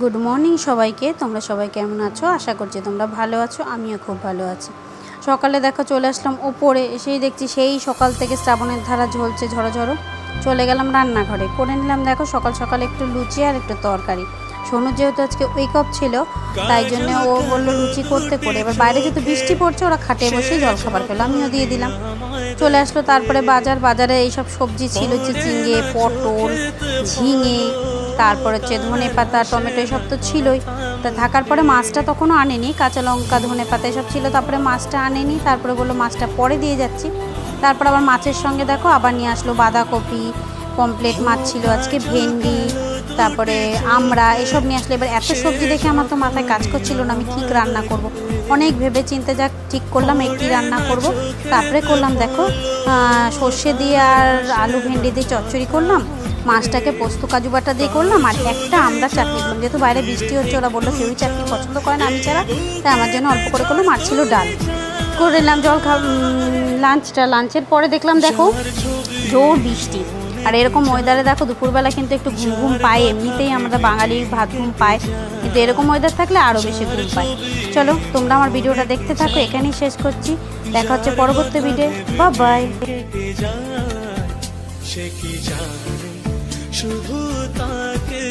Good morning সবাইকে। তোমরা সবাই কেমন আছো? আশা করছি তোমরা ভালো আছো, আমিও খুব ভালো আছি। সকালে দেখো চলে আসলাম ওপরে, এসেই দেখছি সেই সকাল থেকে শ্রাবণের ধারা ঝলছে ঝড়ো ঝড়ো। চলে গেলাম রান্নাঘরে, করে নিলাম দেখো সকাল সকাল একটু লুচি আর একটু তরকারি। সোনু যেহেতু আজকে ওয়েক আপ ছিল, তাই জন্য ও বললো লুচি করতে করে। এবার বাইরে যেহেতু বৃষ্টি পড়ছে, ওরা খাটে বসেই জলখাবার খেলো, আমিও দিয়ে দিলাম। চলে আসলো তারপরে বাজারে এইসব সবজি ছিল, চিচিঙ্গে, পটল, ঝিঙে, তারপর হচ্ছে ধনে পাতা, টমেটো, এসব তো ছিলই। তা থাকার পরে মাছটা তখনও আনেনি, কাঁচা লঙ্কা, ধনে পাতা এসব ছিল। তারপরে মাছটা আনেনি, তারপরে বললো মাছটা পরে দিয়ে যাচ্ছি। তারপর আবার মাছের সঙ্গে দেখো আবার নিয়ে আসলো বাঁধাকপি, পমপ্লেট মাছ ছিল আজকে, ভেন্ডি, তারপরে আমড়া, এসব নিয়ে আসলো। এবার এত সবজি দেখে আমার তো মাথায় কাজ করছিল না আমি কী রান্না করব। অনেক ভেবে চিন্তে যাক ঠিক করলাম একটি রান্না করব। তারপরে করলাম দেখো সর্ষে দিয়ে আর আলু ভেন্ডি দিয়ে চচ্চড়ি করলাম, মাছটাকে পোস্ত কাজু বাটা দিয়ে করলাম, আর একটা আমরা চাটনি করলাম। যেহেতু বাইরে বৃষ্টি হচ্ছে, ওরা বললো কেউই চাটনি পছন্দ করে না আমি ছাড়া, তাই আমার জন্য অল্প করে করলাম। আর ছিল ডাল। করে নিলাম লাঞ্চের পরে দেখলাম দেখো জোর বৃষ্টি। আর এরকম ওয়েদারে দেখো দুপুরবেলা কিন্তু একটু ঘুম ঘুম পায়, এমনিতেই আমরা বাঙালি ভাত ঘুম পায়, কিন্তু এরকম ওয়েদার থাকলে আরও বেশি ঘুম পায়। চলো তোমরা আমার ভিডিওটা দেখতে থাকো, এখানেই শেষ করছি। দেখা হচ্ছে পরবর্তী ভিডিও। বাই। শুধু তাকে